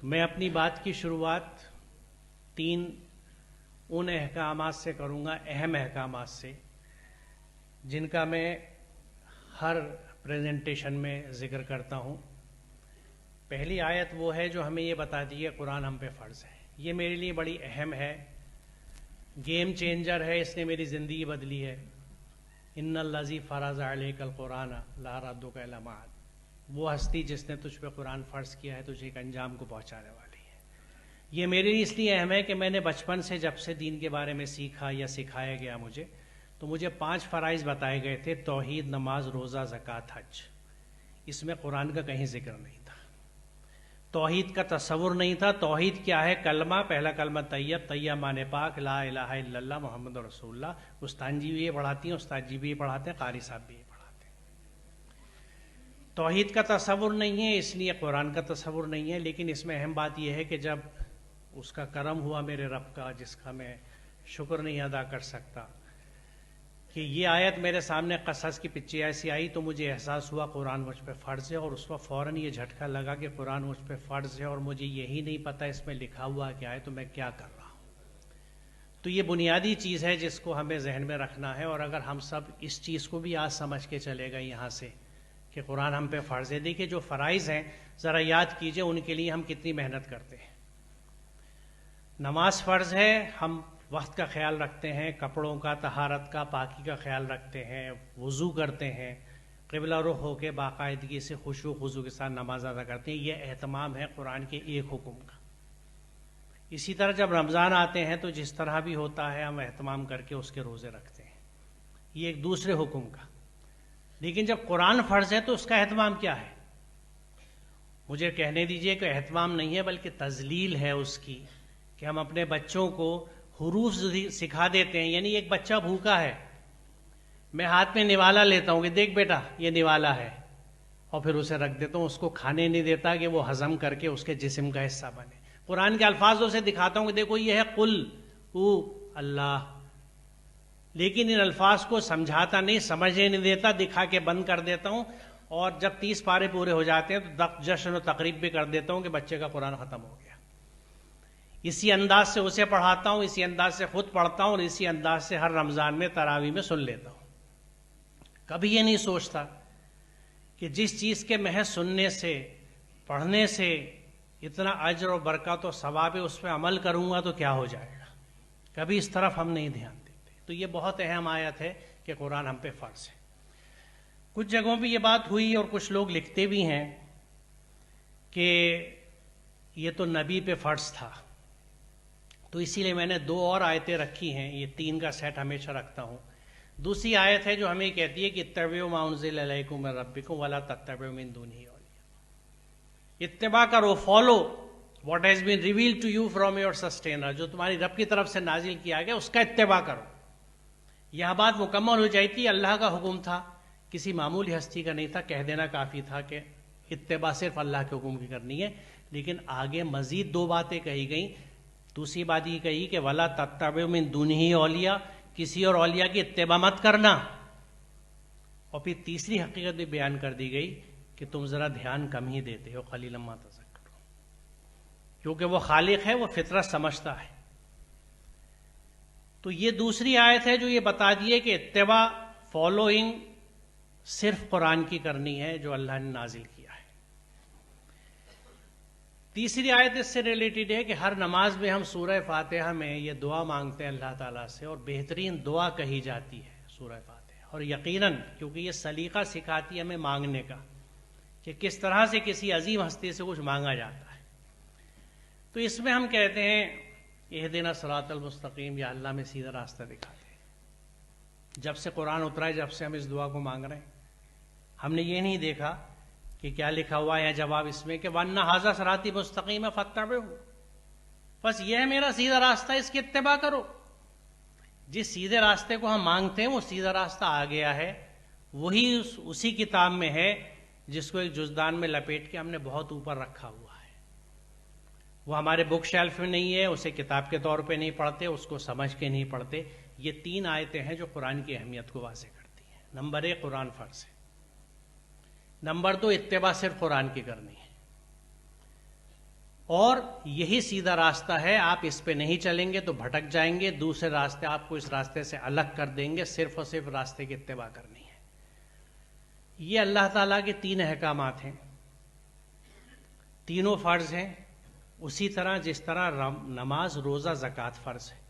تو میں اپنی بات کی شروعات 3 ان احکامات سے کروں گا، اہم احکامات سے، جن کا میں ہر پریزنٹیشن میں ذکر کرتا ہوں۔ پہلی آیت وہ ہے جو ہمیں یہ بتاتی ہے قرآن ہم پہ فرض ہے۔ یہ میرے لیے بڑی اہم ہے، گیم چینجر ہے، اس نے میری زندگی بدلی ہے۔ ان الذی فرض علیک القرآن لا ردک الی معاد، وہ ہستی جس نے تجھ پہ قرآن فرض کیا ہے تجھے ایک انجام کو پہنچانے والی ہے۔ یہ میرے لیے اس لیے اہم ہے کہ میں نے بچپن سے جب سے دین کے بارے میں سیکھا یا سکھایا گیا مجھے، تو مجھے 5 فرائض بتائے گئے تھے: توحید، نماز، روزہ، زکوٰۃ، حج۔ اس میں قرآن کا کہیں ذکر نہیں تھا، توحید کا تصور نہیں تھا۔ توحید کیا ہے؟ کلمہ، پہلا کلمہ طیب، طیب معنی پاک، لا الہ الا اللہ محمد رسول اللہ۔ استاد جی بھی یہ پڑھاتی ہیں، استاد جی بھی یہ پڑھاتے ہیں، قاری صاحب بھی یہ پڑھاتے ہیں۔ توحید کا تصور نہیں ہے، اس لیے قرآن کا تصور نہیں ہے۔ لیکن اس میں اہم بات یہ ہے کہ جب اس کا کرم ہوا میرے رب کا، جس کا میں شکر نہیں ادا کر سکتا، کہ یہ آیت میرے سامنے قصص کی پچی ایسی آئی، تو مجھے احساس ہوا قرآن مجھ پہ فرض ہے، اور اس وقت فوراً یہ جھٹکا لگا کہ قرآن مجھ پہ فرض ہے اور مجھے یہی نہیں پتہ اس میں لکھا ہوا کیا ہے، تو میں کیا کر رہا ہوں۔ تو یہ بنیادی چیز ہے جس کو ہمیں ذہن میں رکھنا ہے، اور اگر ہم سب اس چیز کو بھی آج سمجھ کے چلے گئے یہاں سے کہ قرآن ہم پہ فرض ہے۔ دیکھیے جو فرائض ہیں ذرا یاد کیجئے، ان کے لیے ہم کتنی محنت کرتے ہیں۔ نماز فرض ہے، ہم وقت کا خیال رکھتے ہیں، کپڑوں کا، طہارت کا، پاکی کا خیال رکھتے ہیں، وضو کرتے ہیں، قبلہ رخ ہو کے باقاعدگی سے خشوع و خضوع کے ساتھ نماز ادا کرتے ہیں۔ یہ اہتمام ہے قرآن کے ایک حکم کا۔ اسی طرح جب رمضان آتے ہیں تو جس طرح بھی ہوتا ہے ہم اہتمام کر کے اس کے روزے رکھتے ہیں، یہ ایک دوسرے حکم کا۔ لیکن جب قرآن فرض ہے تو اس کا اہتمام کیا ہے؟ مجھے کہنے دیجئے کہ اہتمام نہیں ہے بلکہ تذلیل ہے اس کی، کہ ہم اپنے بچوں کو حروف سکھا دیتے ہیں۔ یعنی ایک بچہ بھوکا ہے، میں ہاتھ میں نوالا لیتا ہوں کہ دیکھ بیٹا یہ نوالا ہے، اور پھر اسے رکھ دیتا ہوں، اس کو کھانے نہیں دیتا کہ وہ ہضم کر کے اس کے جسم کا حصہ بنے۔ قرآن کے الفاظوں سے دکھاتا ہوں کہ دیکھو یہ ہے قل او اللہ، لیکن ان الفاظ کو سمجھاتا نہیں، سمجھنے نہیں دیتا، دکھا کے بند کر دیتا ہوں، اور جب 30 پارے پورے ہو جاتے ہیں تو جشن و تقریب بھی کر دیتا ہوں کہ بچے کا قرآن ختم ہو گیا۔ اسی انداز سے اسے پڑھاتا ہوں، اسی انداز سے خود پڑھتا ہوں، اور اسی انداز سے ہر رمضان میں تراویح میں سن لیتا ہوں۔ کبھی یہ نہیں سوچتا کہ جس چیز کے محض سننے سے، پڑھنے سے اتنا اجر و برکت و ثواب ہے، اس پہ عمل کروں گا تو کیا ہو جائے گا۔ کبھی اس طرف ہم نہیں دھیان دیتے۔ تو یہ بہت اہم آیت ہے کہ قرآن ہم پہ فرض ہے۔ کچھ جگہوں پہ یہ بات ہوئی اور کچھ لوگ لکھتے بھی ہیں کہ یہ تو نبی پہ فرض تھا، تو اسی لیے میں نے 2 اور آیتیں رکھی ہیں، یہ 3 کا سیٹ ہمیشہ رکھتا ہوں۔ دوسری آیت ہے جو ہمیں کہتی ہے کہ اتبعوا ما انزل الیکم من ربکم ولا تتبعوا من دونہ اولیاء، اتباع کرو، follow what has been revealed to you from your sustainer, جو تمہاری رب کی طرف سے نازل کیا گیا اس کا اتباع کرو۔ یہ بات مکمل ہو جائی تھی، اللہ کا حکم تھا، کسی معمولی ہستی کا نہیں تھا، کہہ دینا کافی تھا کہ اتباع صرف اللہ کے حکم کی کرنی ہے۔ لیکن آگے مزید 2 باتیں کہی گئیں۔ دوسری بات یہ کہی کہ وَلَا تَتَّبِعُوا مِن دُونِهِ اولیاء، کسی اور اولیاء کی اتباع مت کرنا۔ اور پھر تیسری حقیقت بھی بیان کر دی گئی کہ تم ذرا دھیان کم ہی دیتے ہو، قلیلا ما تذکرون، کیونکہ وہ خالق ہے، وہ فطرت سمجھتا ہے۔ تو یہ دوسری آیت ہے جو یہ بتا دیے کہ اتباع، فالوئنگ صرف قرآن کی کرنی ہے جو اللہ نے نازل کیا ہے۔ تیسری آیت اس سے ریلیٹڈ ہے کہ ہر نماز میں ہم سورہ فاتحہ میں یہ دعا مانگتے ہیں اللہ تعالیٰ سے، اور بہترین دعا کہی جاتی ہے سورہ فاتحہ، اور یقیناً کیونکہ یہ سلیقہ سکھاتی ہے ہمیں مانگنے کا کہ کس طرح سے کسی عظیم ہستی سے کچھ مانگا جاتا ہے۔ تو اس میں ہم کہتے ہیں اہدنا الصراط المستقیم، یا اللہ میں سیدھا راستہ دکھاتے ہیں۔ جب سے قرآن اترا ہے، جب سے ہم اس دعا کو مانگ رہے ہیں، ہم نے یہ نہیں دیکھا کہ کیا لکھا ہوا ہے جواب اس میں کہ وَأَنَّ هَٰذَا صِرَاطِي مُسْتَقِيمًا فَاتَّبِعُوهُ، بس یہ ہے میرا سیدھا راستہ، اس کی اتباع کرو۔ جس سیدھے راستے کو ہم مانگتے ہیں وہ سیدھا راستہ آ گیا ہے، وہی اسی کتاب میں ہے جس کو ایک جزدان میں لپیٹ کے ہم نے بہت اوپر رکھا ہوا ہے۔ وہ ہمارے بک شیلف میں نہیں ہے، اسے کتاب کے طور پہ نہیں پڑھتے، اس کو سمجھ کے نہیں پڑھتے۔ یہ 3 آیتیں ہیں جو قرآن کی اہمیت کو واضح کرتی ہیں۔ نمبر 1 قرآن فرض ہے، نمبر 2 اتباع صرف قرآن کی کرنی ہے، اور یہی سیدھا راستہ ہے، آپ اس پہ نہیں چلیں گے تو بھٹک جائیں گے، دوسرے راستے آپ کو اس راستے سے الگ کر دیں گے، صرف اور صرف راستے کی اتباع کرنی ہے۔ یہ اللہ تعالیٰ کے 3 احکامات ہیں، تینوں فرض ہیں، اسی طرح جس طرح نماز، روزہ، زکوٰۃ فرض ہے۔